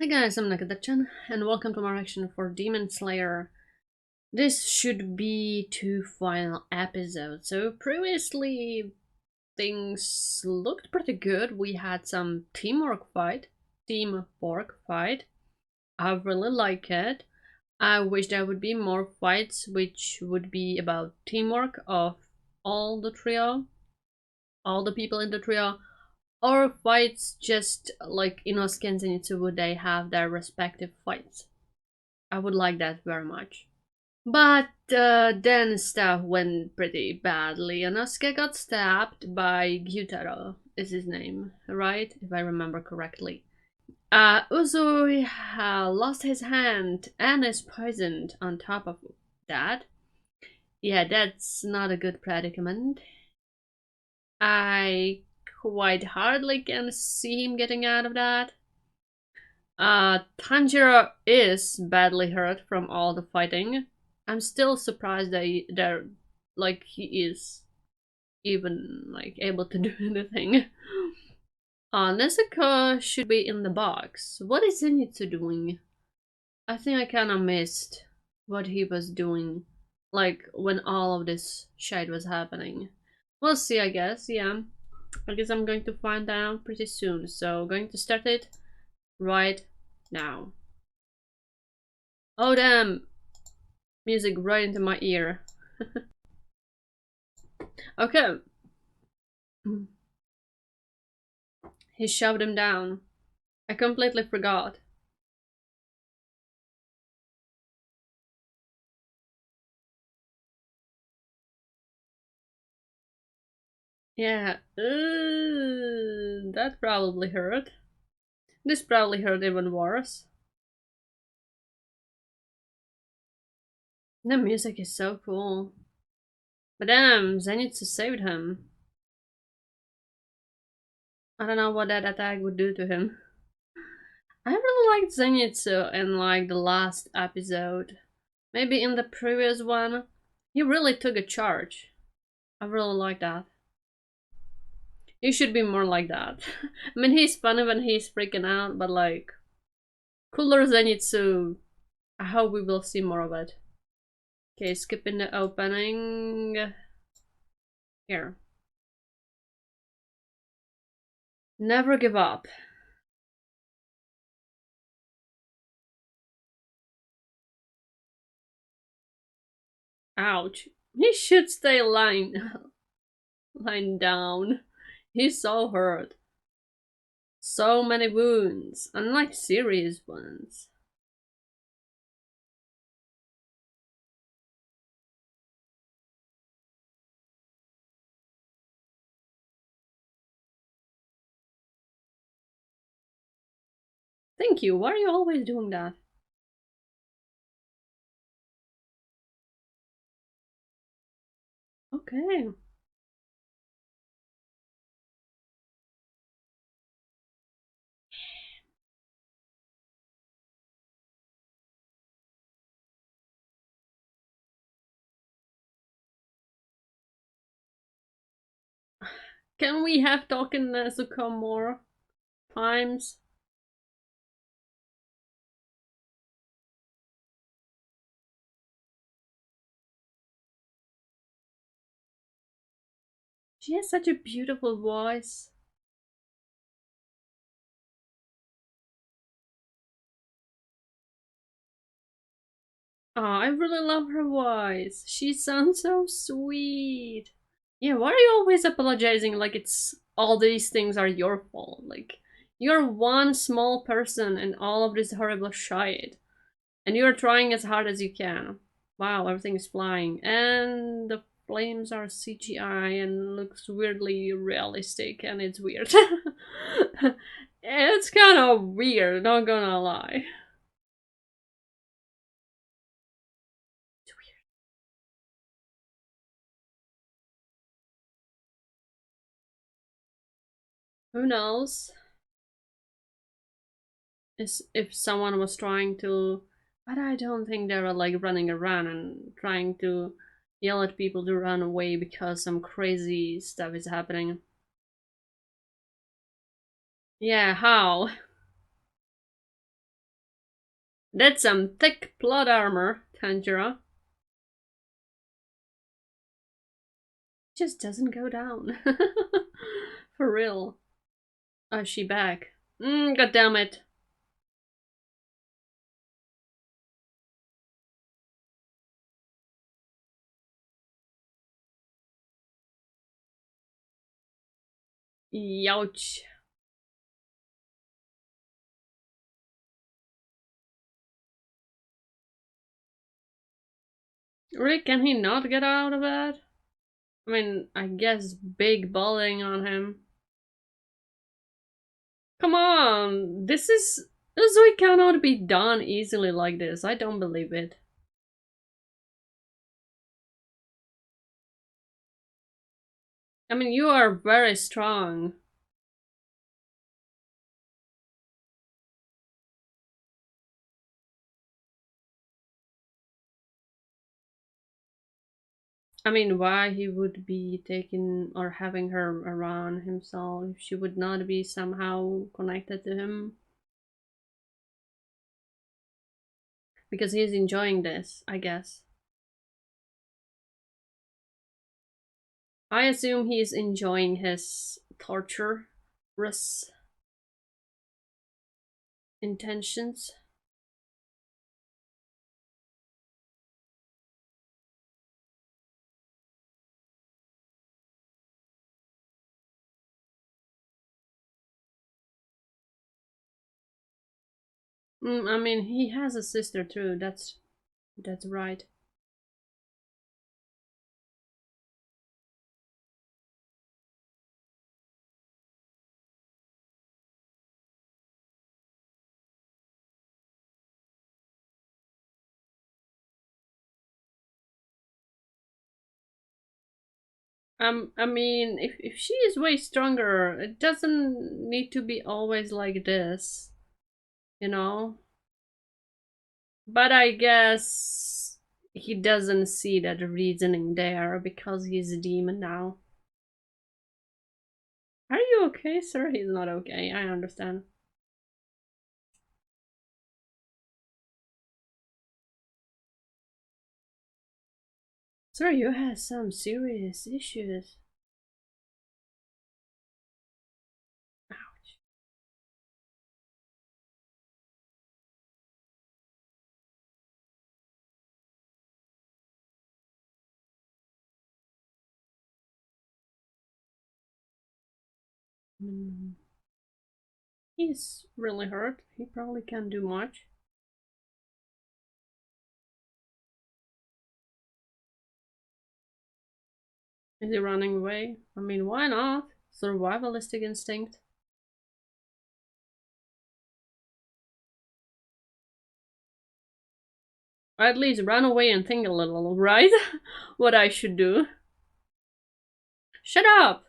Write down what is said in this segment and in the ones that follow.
Hey guys, I'm Nagadir-chan, and welcome to my reaction for Demon Slayer. This should be two final episodes. So previously things looked pretty good. We had some teamwork fight. I really like it. I wish there would be more fights which would be about teamwork of all the trio, all the people in the trio, or fights just like Inosuke and Zenitsu would they have their respective fights. I would like that very much. But then stuff went pretty badly. Inosuke got stabbed by Gyutaro, is his name, right? If I remember correctly. Uzui lost his hand and is poisoned on top of that. Yeah, that's not a good predicament. I quite hardly can see him getting out of that. Tanjiro is badly hurt from all the fighting. I'm still surprised that they're like he is even like able to do anything. Nezuko should be in the box. What is Zenitsu doing? I think I kinda missed what he was doing, like when all of this shit was happening. We'll see, I guess, yeah. I guess I'm going to find out pretty soon, so going to start it right now. Oh damn! Music right into my ear. Okay. He shoved him down. I completely forgot. Yeah. That probably hurt. This probably hurt even worse. The music is so cool. But damn, Zenitsu saved him. I don't know what that attack would do to him. I really liked Zenitsu in like the last episode. Maybe in the previous one. He really took a charge. I really like that. He should be more like that. I mean, he's funny when he's freaking out, but like, cooler Zenitsu. I hope we will see more of it. Okay, skipping the opening. Here. Never give up. Ouch. He should stay lying down. He's so hurt. So many wounds, unlike serious ones. Thank you, why are you always doing that? Okay. Can we have talking Nezuko more times? She has such a beautiful voice. Oh, I really love her voice. She sounds so sweet. Yeah, why are you always apologizing like it's all these things are your fault? Like, you're one small person in all of this horrible shit. And you're trying as hard as you can. Wow, everything is flying. And the flames are CGI and looks weirdly realistic and it's weird. It's kind of weird, not gonna lie. It's weird. Who knows? Is if someone was trying to, but I don't think they were like running around and trying to yell at people to run away because some crazy stuff is happening. Yeah, how? That's some thick plot armor, Tanjiro. Just doesn't go down. For real. Oh, she back. God damn it. Youch. Really, can he not get out of bed? I mean, I guess big balling on him. Come on, this way cannot be done easily like this. I don't believe it. I mean, you are very strong. I mean, why he would be taking or having her around himself if she would not be somehow connected to him? Because he's enjoying this, I guess. I assume he's enjoying his torturous intentions. I mean, he has a sister too. That's right. I mean, if she is way stronger, it doesn't need to be always like this, you know? But I guess he doesn't see that reasoning there because he's a demon now. Are you okay, sir? He's not okay, I understand. Sir, you have some serious issues. Ouch. Mm. He's really hurt. He probably can't do much. Is he running away? I mean, why not? Survivalistic instinct. Or at least run away and think a little, right? What I should do. Shut up!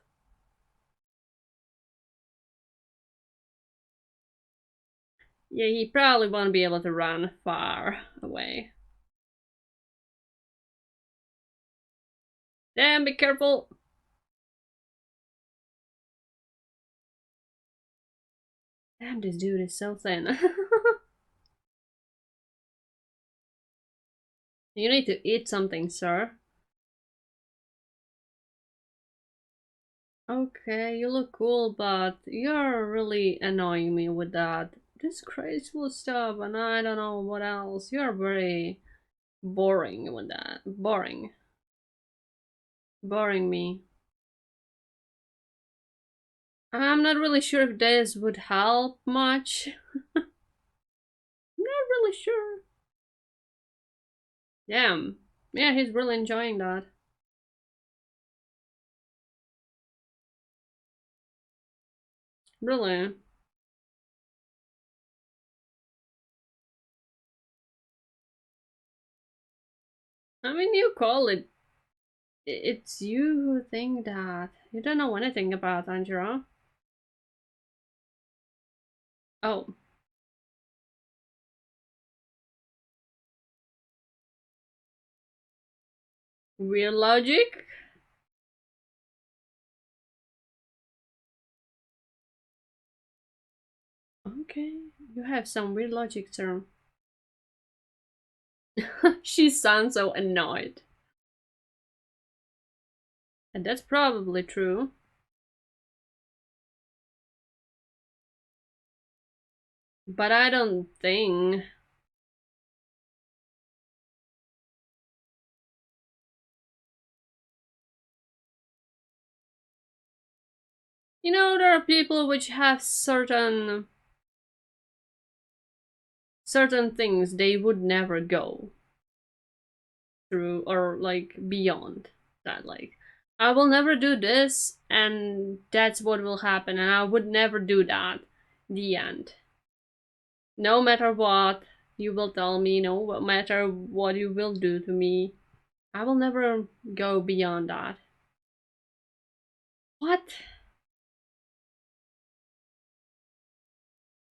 Yeah, he probably won't be able to run far away. Damn, be careful! Damn, this dude is so thin. You need to eat something, sir. Okay, you look cool, but you're really annoying me with that disgraceful stuff, and I don't know what else. You're very boring with that. Boring. Boring me. I'm not really sure if this would help much. I'm not really sure. Damn. Yeah, he's really enjoying that. Really. I mean, you call it. It's you who think that. You don't know anything about Angela. Oh, weird logic? Okay, you have some weird logic, sir. She sounds so annoyed. And that's probably true. But I don't think... You know, there are people which have certain things they would never go through or like beyond that. Like, I will never do this, and that's what will happen, and I would never do that. The end. No matter what you will tell me, no matter what you will do to me, I will never go beyond that. What?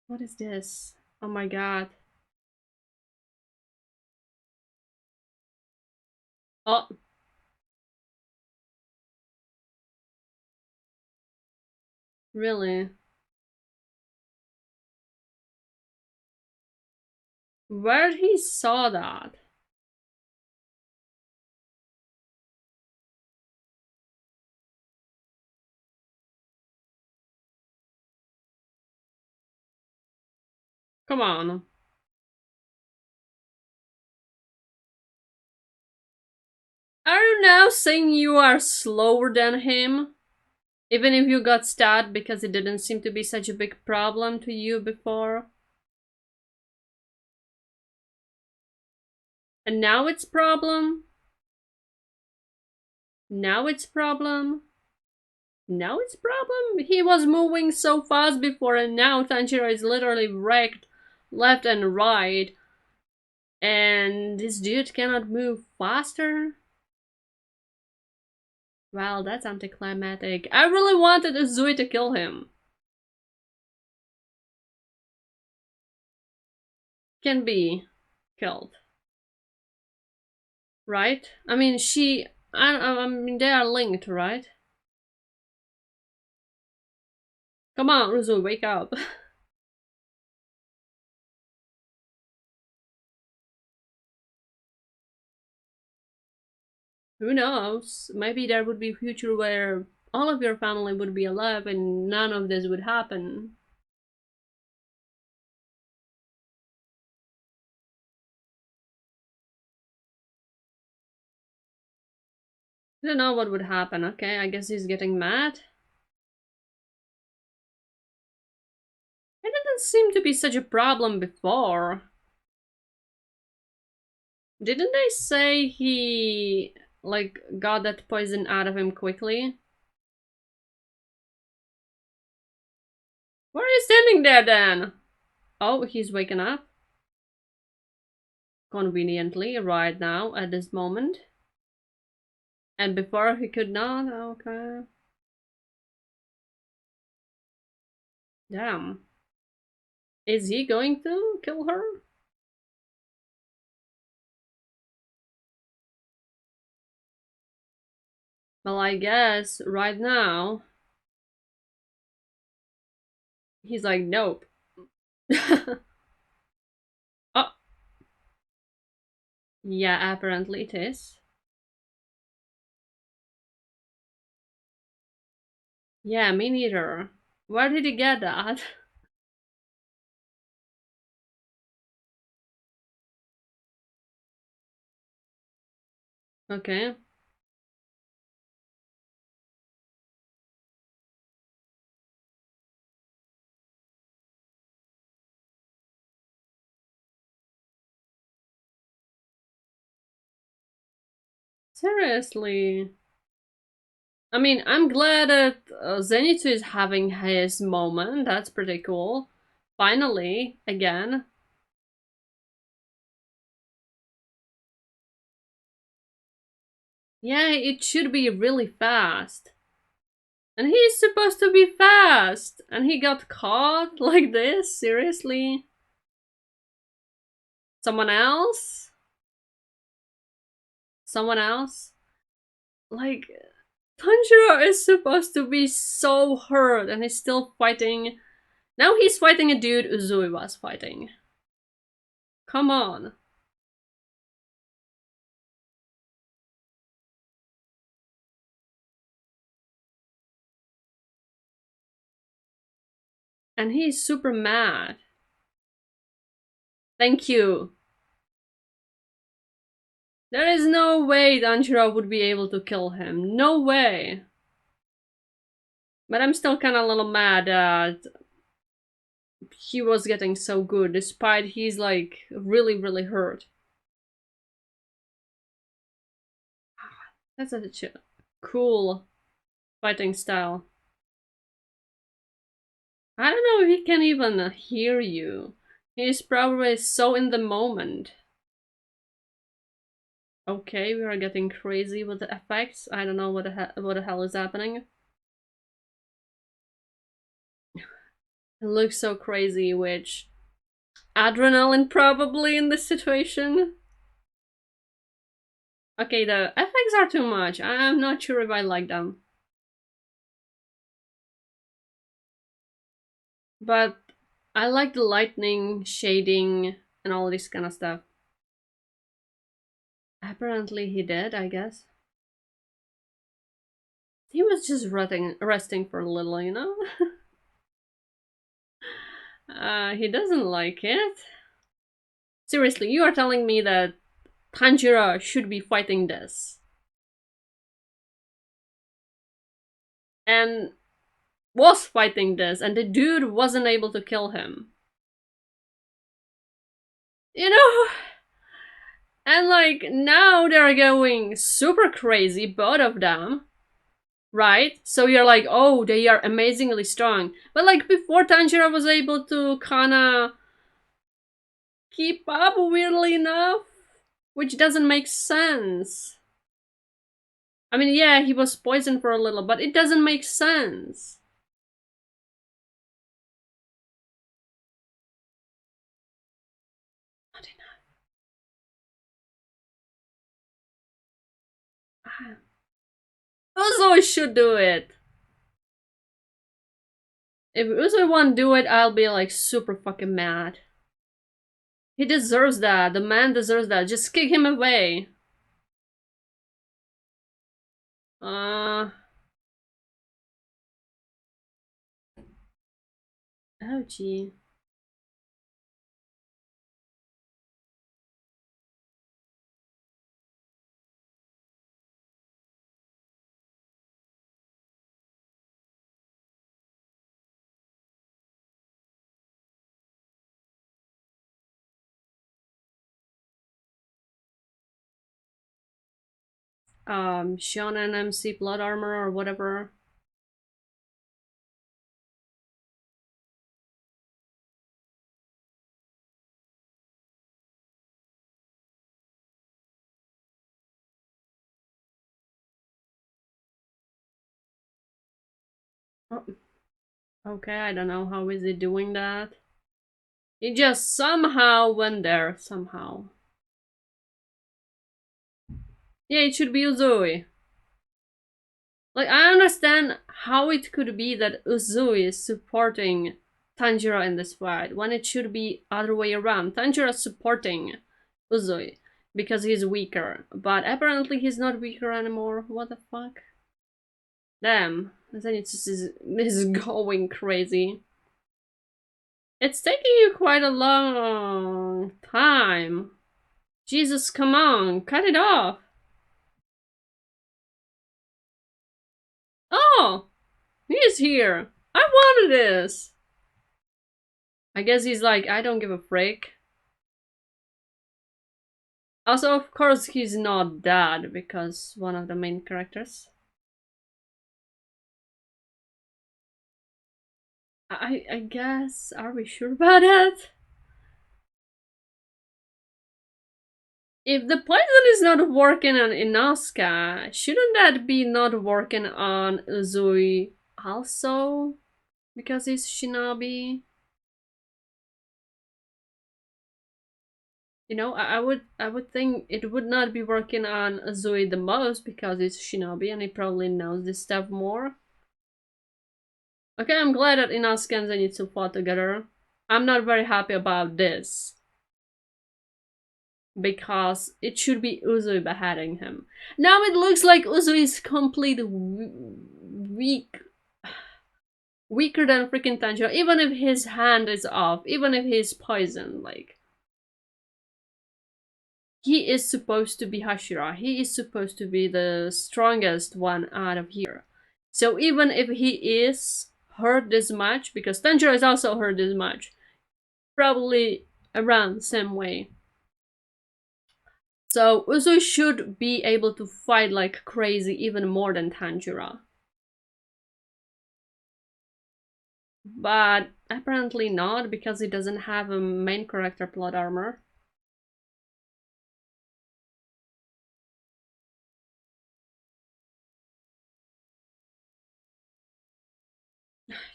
What is this? Oh my god. Oh, really? Where he saw that? Come on. Are you now saying you are slower than him? Even if you got stabbed because it didn't seem to be such a big problem to you before? And now it's problem? Now it's problem? Now it's problem? He was moving so fast before, and now Tanjiro is literally wrecked left and right. And this dude cannot move faster? Well, that's anticlimactic. I really wanted Uzui to kill him. Can be killed. Right? I mean, I mean, they are linked, right? Come on, Uzui, wake up. Who knows? Maybe there would be a future where all of your family would be alive and none of this would happen. I don't know what would happen. Okay, I guess he's getting mad. It didn't seem to be such a problem before. Didn't they say he, like, got that poison out of him quickly? Why are you standing there then? Oh, he's waking up. Conveniently, right now, at this moment. And before he could not? Okay. Damn. Is he going to kill her? Well, I guess right now he's like, nope. Oh, yeah, apparently it is. Yeah, me neither. Where did he get that? Okay. Seriously. I mean, I'm glad that Zenitsu is having his moment. That's pretty cool. Finally, again. Yeah, it should be really fast. And he's supposed to be fast! And he got caught like this? Seriously? Someone else? Someone else? Like, Tanjiro is supposed to be so hurt and he's still fighting. Now he's fighting a dude Uzui was fighting. Come on. And he's super mad. Thank you. There is no way Tanjiro would be able to kill him. No way. But I'm still kind of a little mad that he was getting so good, despite he's like really hurt. That's such a cool fighting style. I don't know if he can even hear you. He's probably so in the moment. Okay, we are getting crazy with the effects. I don't know what the hell is happening. It looks so crazy, which adrenaline probably in this situation. Okay, the effects are too much. I'm not sure if I like them. But I like the lightning, shading, and all this kind of stuff. Apparently he did, I guess. He was just resting for a little, you know? He doesn't like it. Seriously, you are telling me that Tanjiro should be fighting this. And was fighting this, and the dude wasn't able to kill him. You know? And like, now they're going super crazy, both of them. Right? So you're like, oh, they are amazingly strong. But like, before Tanjiro was able to kinda keep up, weirdly enough. Which doesn't make sense. I mean, yeah, he was poisoned for a little, but it doesn't make sense. Not enough. Uzo should do it. If Uzo won't do it, I'll be like super fucking mad. He deserves that. The man deserves that. Just kick him away. Oh gee. Shonen MC Blood Armor or whatever. Oh. Okay, I don't know how is he doing that. He just somehow went there, somehow. Yeah, it should be Uzui. Like, I understand how it could be that Uzui is supporting Tanjiro in this fight, when it should be other way around. Tanjiro is supporting Uzui because he's weaker, but apparently he's not weaker anymore. What the fuck? Damn, Zenitsu is going crazy. It's taking you quite a long time. Jesus, come on, cut it off. Oh, he's here. I wanted this. I guess he's like, I don't give a frick. Also, of course, he's not dead because one of the main characters. I guess, are we sure about that? If the poison is not working on Inosuka, shouldn't that be not working on Uzui also? Because he's shinobi? You know, I would think it would not be working on Uzui the most because he's shinobi and he probably knows this stuff more. Okay, I'm glad that Inosuke and Zenitsu fought together. I'm not very happy about this. Because it should be Uzui beheading him. Now it looks like Uzui is completely weak. weaker than freaking Tanjiro, even if his hand is off, even if he's poisoned, like. He is supposed to be Hashira. He is supposed to be the strongest one out of here. So even if he is hurt this much, because Tanjiro is also hurt this much, probably around the same way. So Uzui should be able to fight like crazy even more than Tanjiro. But apparently not, because he doesn't have a main character plot armor.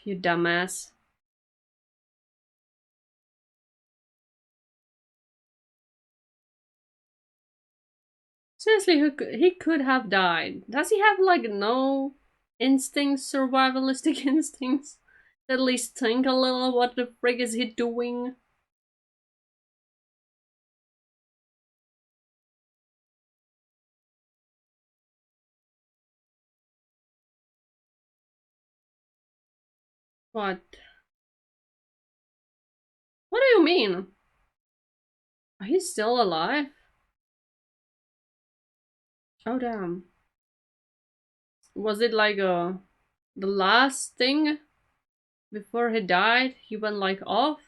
You dumbass. Seriously, he could have died. Does he have like no instincts, survivalistic instincts? At least think a little, what the frig is he doing? What? What do you mean? Are he still alive? Oh damn. Was it like the last thing before he died? He went like off?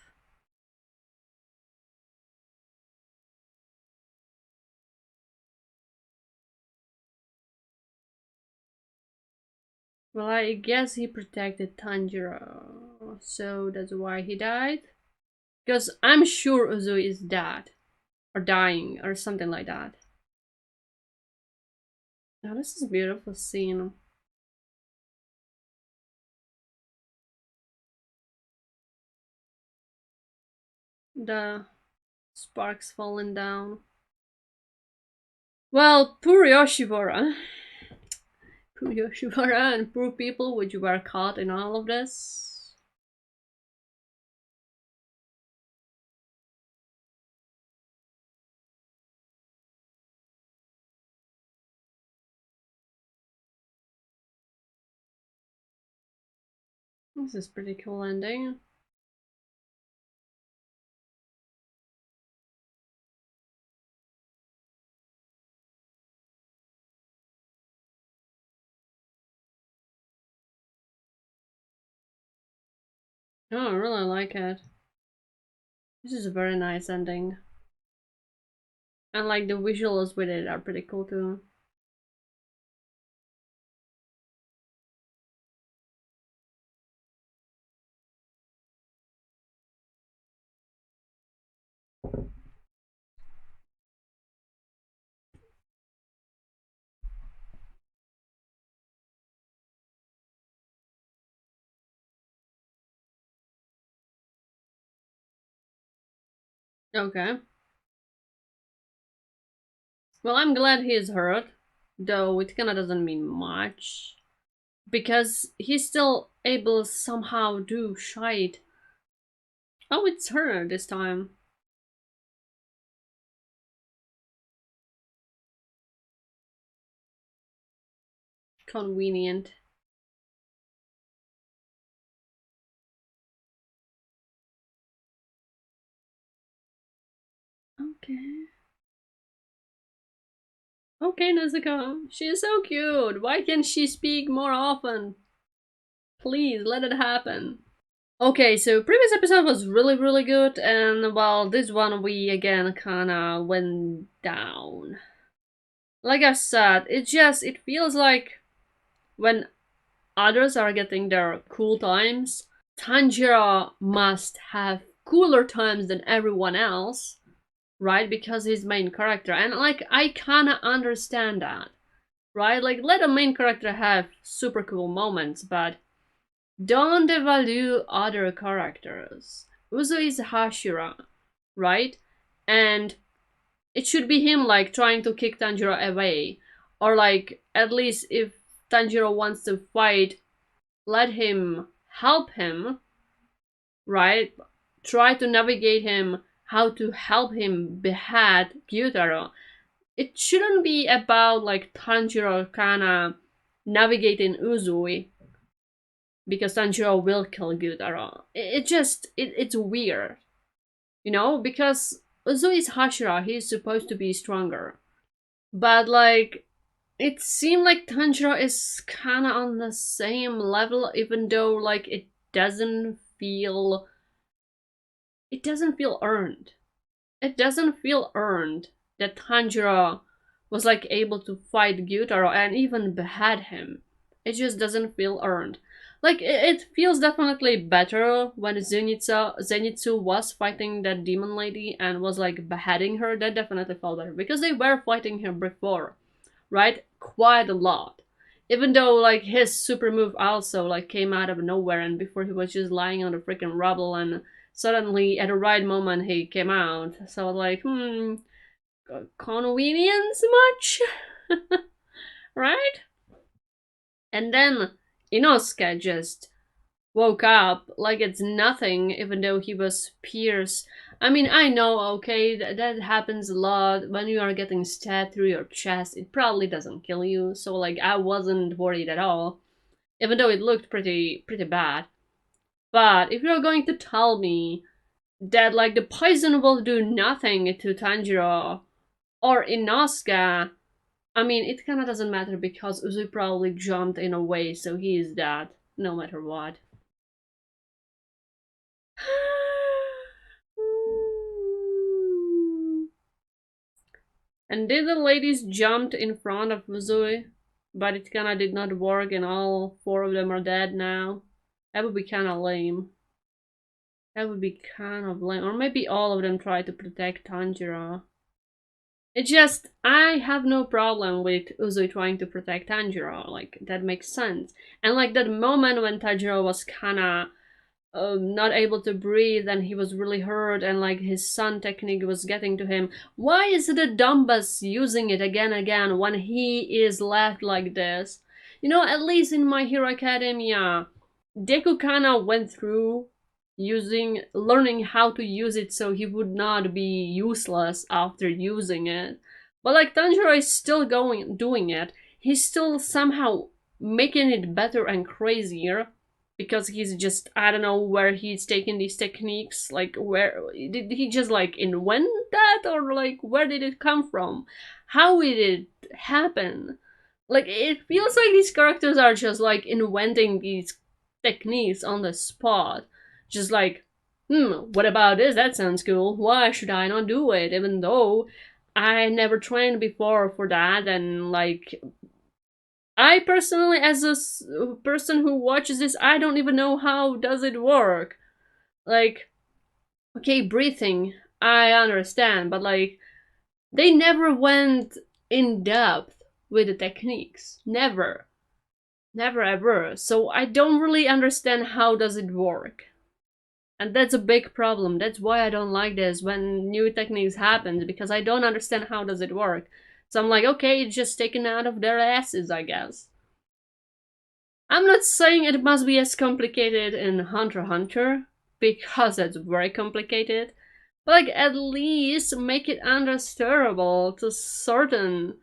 Well, I guess he protected Tanjiro, so that's why he died. Because I'm sure Uzui is dead, or dying, or something like that. Now this is a beautiful scene. The sparks falling down. Well, poor Yoshibara. Poor Yoshibara and poor people which were caught in all of this. This is pretty cool ending. Oh, I really like it. This is a very nice ending. And like the visuals with it are pretty cool too. Okay. Well, I'm glad he is hurt, though it kinda doesn't mean much. Because he's still able somehow do shite. Oh, it's her this time. Convenient. Okay. Okay, Nezuko. She is so cute. Why can't she speak more often? Please, let it happen. Okay, so previous episode was really good, and well, this one we again kinda went down. Like I said, it feels like when others are getting their cool times, Tanjiro must have cooler times than everyone else, right? Because he's main character, and like I kinda understand that, right? Like let a main character have super cool moments, but don't devalue other characters. Uzo is Hashira, right? And it should be him like trying to kick Tanjiro away, or like at least if Tanjiro wants to fight, let him help him, right? Try to navigate him how to help him behead Gyutaro. It shouldn't be about like Tanjiro kinda navigating Uzui. because Tanjiro will kill Gyutaro. It's weird, you know, because Uzui is Hashira, he's supposed to be stronger. But like, it seemed like Tanjiro is kinda on the same level, even though like it doesn't feel earned. It doesn't feel earned that Tanjiro was like able to fight Gyutaro and even behead him. It just doesn't feel earned. Like it feels definitely better when Zenitsu was fighting that demon lady and was like beheading her. That definitely felt better because they were fighting her before, right? Quite a lot. Even though like his super move also like came out of nowhere and before he was just lying on the freaking rubble and suddenly at the right moment he came out. So like, convenience much? Right? And then Inosuke just woke up like it's nothing, even though he was pierced. I mean, I know, okay, that happens a lot when you are getting stabbed through your chest. It probably doesn't kill you, so like I wasn't worried at all, even though it looked pretty bad. But if you're going to tell me that like the poison will do nothing to Tanjiro or Inosuke, I mean, it kind of doesn't matter because Uzui probably jumped in a way, so he is dead, no matter what. And did the ladies jumped in front of Uzui? But it kinda did not work and all four of them are dead now. That would be kinda lame. That would be kind of lame. Or maybe all of them try to protect Tanjiro. It's just, I have no problem with Uzui trying to protect Tanjiro. Like, that makes sense. And like that moment when Tanjiro was kinda not able to breathe and he was really hurt and like his sun technique was getting to him. Why is the Dumbus using it again and again when he is left like this? You know, at least in My Hero Academia, Deku kinda went through learning how to use it so he would not be useless after using it. But like Tanjiro is still doing it. He's still somehow making it better and crazier because he's just, I don't know where he's taking these techniques. Like, where did he just like invent that, or like where did it come from? How did it happen? Like, it feels like these characters are just like inventing these techniques on the spot. Just like, what about this? That sounds cool. Why should I not do it? Even though I never trained before for that, and like, I personally, as a person who watches this, I don't even know how does it work. Like, okay, breathing, I understand, but like, they never went in depth with the techniques. Never. Never ever. So I don't really understand how does it work. And that's a big problem. That's why I don't like this when new techniques happen, because I don't understand how does it work. So I'm like, okay, it's just taken out of their asses, I guess. I'm not saying it must be as complicated in Hunter x Hunter, because it's very complicated, but like at least make it understandable to certain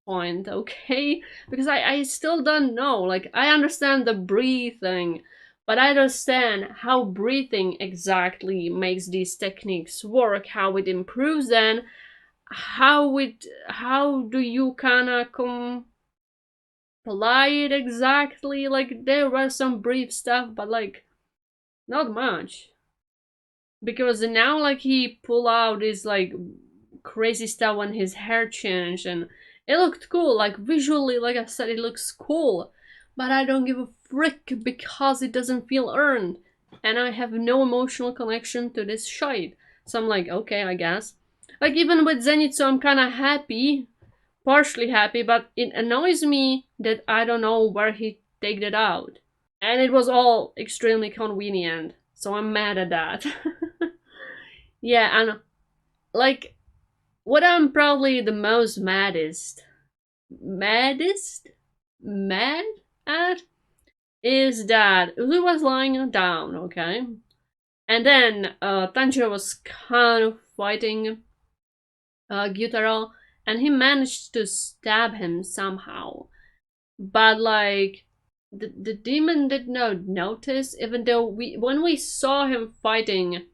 point, okay? Because I still don't know. Like, I understand the breathing, but I understand how breathing exactly makes these techniques work, how it improves them, how do you kinda apply it exactly. Like, there was some brief stuff, but like not much. Because now like he pull out this like crazy stuff when his hair changed and it looked cool. Like visually, like I said, it looks cool. But I don't give a frick because it doesn't feel earned. And I have no emotional connection to this shite. So I'm like, okay, I guess. Like even with Zenitsu, I'm kinda happy. Partially happy, but it annoys me that I don't know where he take it out. And it was all extremely convenient. So I'm mad at that. Yeah, and like what I'm probably the most mad at is that Uzu was lying down, okay? And then Tanjiro was kind of fighting Gyutaro, and he managed to stab him somehow. But like the demon did not notice, even though when we saw him fighting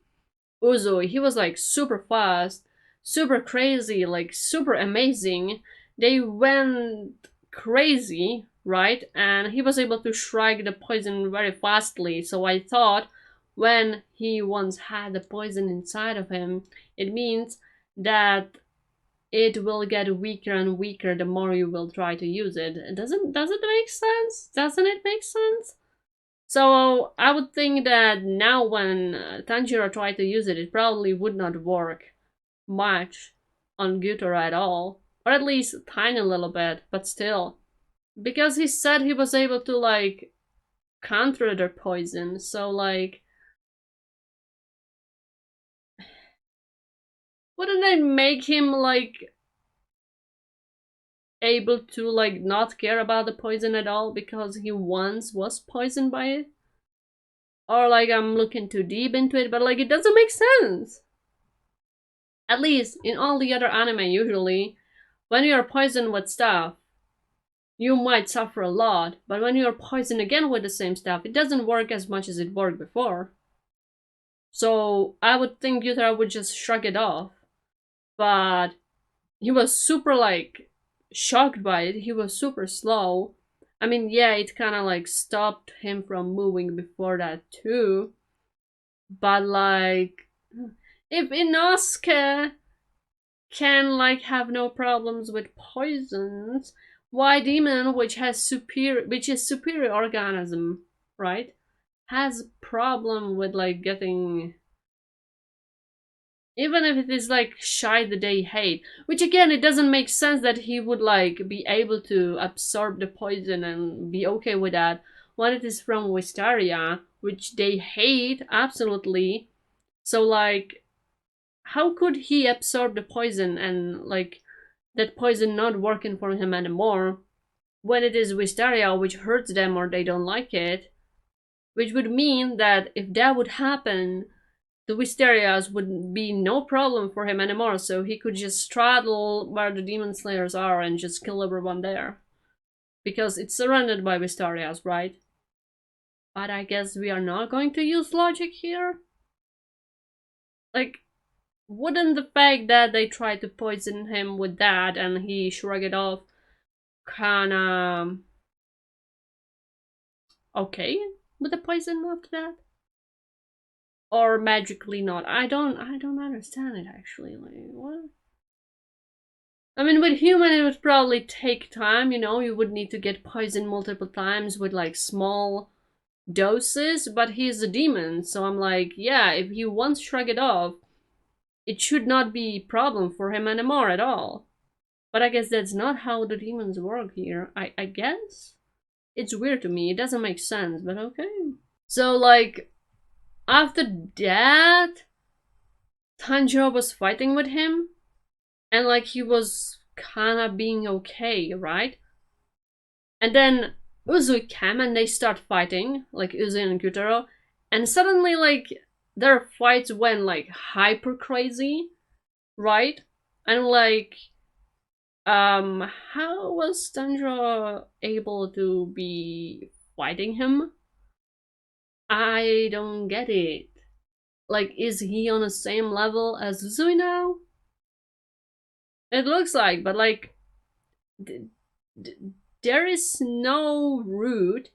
Uzo, he was like super fast, super crazy, like super amazing. They went crazy, right? And he was able to strike the poison very fastly. So I thought when he once had the poison inside of him, it means that it will get weaker and weaker the more you will try to use it. Does it make sense? Doesn't it make sense? So I would think that now when Tanjiro tried to use it, it probably would not work much on Gyutaro at all. Or at least a tiny little bit, but still. Because he said he was able to like counter their poison, so like wouldn't it make him like able to like not care about the poison at all because he once was poisoned by it? Or like I'm looking too deep into it, but like it doesn't make sense. At least in all the other anime, usually, when you're poisoned with stuff, you might suffer a lot, but when you're poisoned again with the same stuff, it doesn't work as much as it worked before. So I would think Yutara would just shrug it off. But he was super like shocked by it. He was super slow. I mean, yeah, it kind of like stopped him from moving before that too. But like, if Inosuke can like have no problems with poisons, why demon, which is superior organism, right, has problem with like getting, even if it is like shy that they hate, which again it doesn't make sense that he would like be able to absorb the poison and be okay with that when it is from Wistaria, which they hate absolutely. So like, how could he absorb the poison and like that poison not working for him anymore when it is Wistaria which hurts them or they don't like it? Which would mean that if that would happen, the Wistarias would be no problem for him anymore, so he could just straddle where the Demon Slayers are and just kill everyone there. Because it's surrounded by Wistarias, right? But I guess we are not going to use logic here. Like, wouldn't the fact that they tried to poison him with that and he shrugged it off kinda okay with the poison after that? Or magically not? I don't understand it actually. Like, what? I mean, with human it would probably take time, you know, you would need to get poisoned multiple times with like small doses, but he's a demon, so I'm like, yeah, if he once shrug it off, it should not be a problem for him anymore at all. But I guess that's not how the demons work here. I guess? It's weird to me, it doesn't make sense, but okay. So like, after that, Tanjiro was fighting with him, and like he was kinda being okay, right? And then Uzui came and they start fighting, like Uzui and Gyutaro, and suddenly like their fights went like hyper crazy, right? And like, how was Tanjiro able to be fighting him? I don't get it. Like, is he on the same level as Uzui now? It looks like, but like, there is no route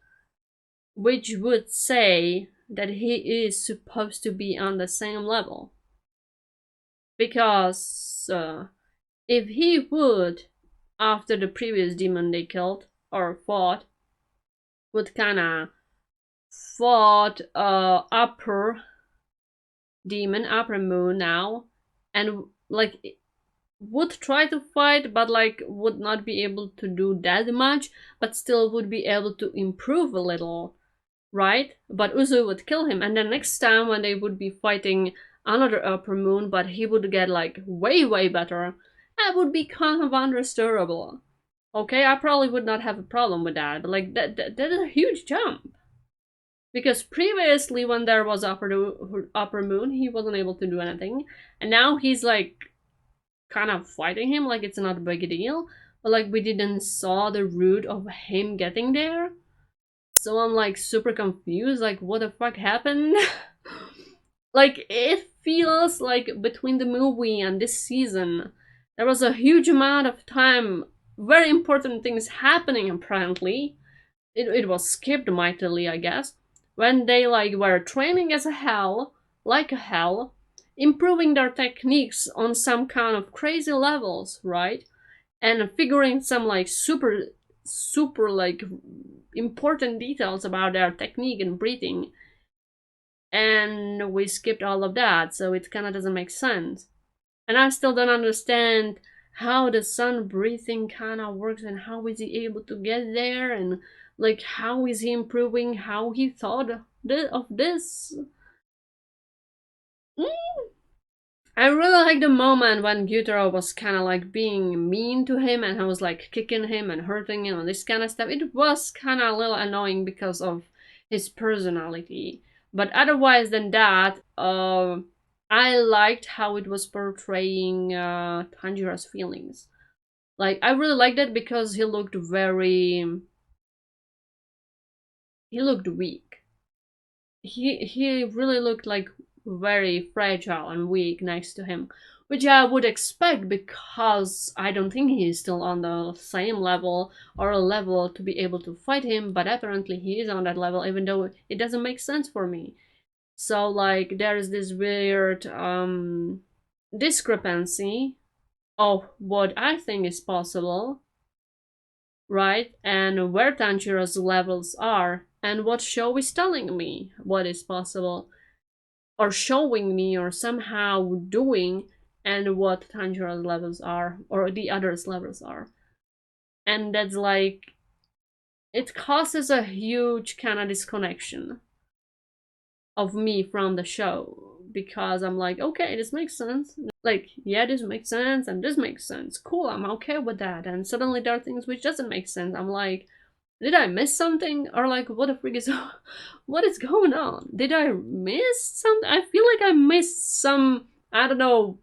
which would say that he is supposed to be on the same level. Because if he would, after the previous demon they killed or fought, would kinda fought upper demon, upper moon now, and like would try to fight, but like would not be able to do that much, but still would be able to improve a little, right? But Uzu would kill him, and then next time when they would be fighting another upper moon, but he would get like way better, that would be kind of understandable. Okay, I probably would not have a problem with that, but like that is a huge jump. Because previously when there was upper moon, he wasn't able to do anything, and now he's like kind of fighting him like it's not a big deal, but like we didn't saw the root of him getting there. So I'm like super confused, like what the fuck happened? Like it feels like between the movie and this season, there was a huge amount of time, very important things happening apparently. It was skipped mightily, I guess, when they like were training as a hell, like a hell, improving their techniques on some kind of crazy levels, right? And figuring some like super like important details about their technique and breathing, and we skipped all of that, so it kind of doesn't make sense. And I still don't understand how the sun breathing kind of works, and how is he able to get there, and like how is he improving, how he thought of this. I really like the moment when Gyutaro was kind of like being mean to him, and I was like kicking him and hurting him and this kind of stuff. It was kind of a little annoying because of his personality. But otherwise than that, I liked how it was portraying Tanjiro's feelings. Like I really liked it because he looked weak. He really looked like very fragile and weak next to him, which I would expect because I don't think he's still on the same level or a level to be able to fight him, but apparently he is on that level, even though it doesn't make sense for me. So like there's this weird discrepancy of what I think is possible, right? And where Tanjiro's levels are, and what show is telling me what is possible, or showing me, or somehow doing, and what Tanjiro's levels are, or the others' levels are. And that's like, it causes a huge kind of disconnection of me from the show, because I'm like, okay, this makes sense. Like, yeah, this makes sense, and this makes sense. Cool, I'm okay with that. And suddenly there are things which doesn't make sense. I'm like, did I miss something? Or like, what the freak is what is going on? Did I miss something? I feel like I missed some, I don't know,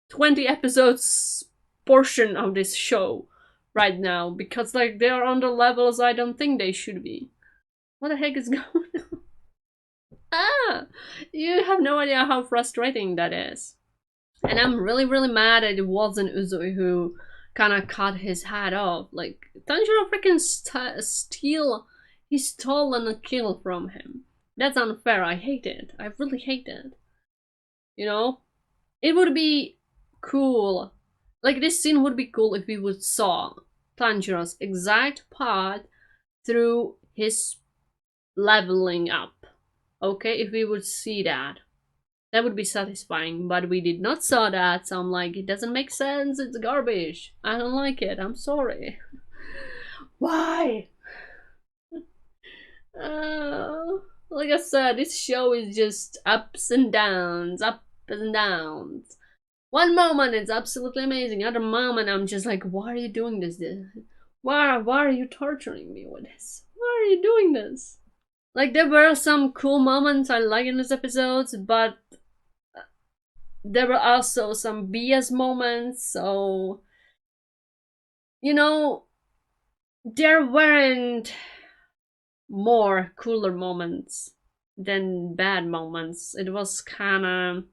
20 episodes portion of this show right now, because like they are on the levels I don't think they should be. What the heck is going on? Ah, you have no idea how frustrating that is. And I'm really, really mad that it wasn't Uzui who kind of cut his head off. Like, Tanjiro freaking he stolen a kill from him. That's unfair. I hate it. I really hate it. You know? It would be cool. Like, this scene would be cool if we would saw Tanjiro's exact path through his leveling up. Okay? If we would see that. That would be satisfying, but we did not saw that, so I'm like, it doesn't make sense, it's garbage. I don't like it, I'm sorry. Why? Like I said, this show is just ups and downs, ups and downs. One moment it's absolutely amazing, other moment I'm just like, why are you doing this? Why are you torturing me with this? Why are you doing this? Like, there were some cool moments I like in these episodes, but there were also some BS moments, so you know, there weren't more cooler moments than bad moments. It was kinda,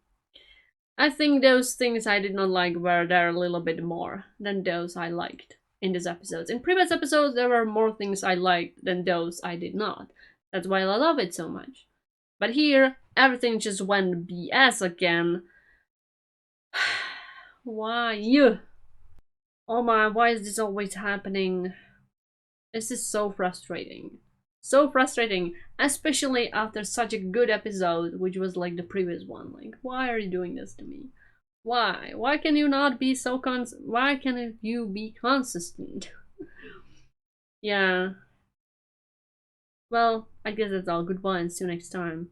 I think those things I did not like were there a little bit more than those I liked in these episodes. In previous episodes there were more things I liked than those I did not. That's why I love it so much. But here everything just went BS again. Why? Oh my, why is this always happening? This is so frustrating. So frustrating, especially after such a good episode, which was like the previous one. Like, why are you doing this to me? Why? Why can you not be so why can you be consistent? Yeah. Well, I guess that's all. Goodbye and see you next time.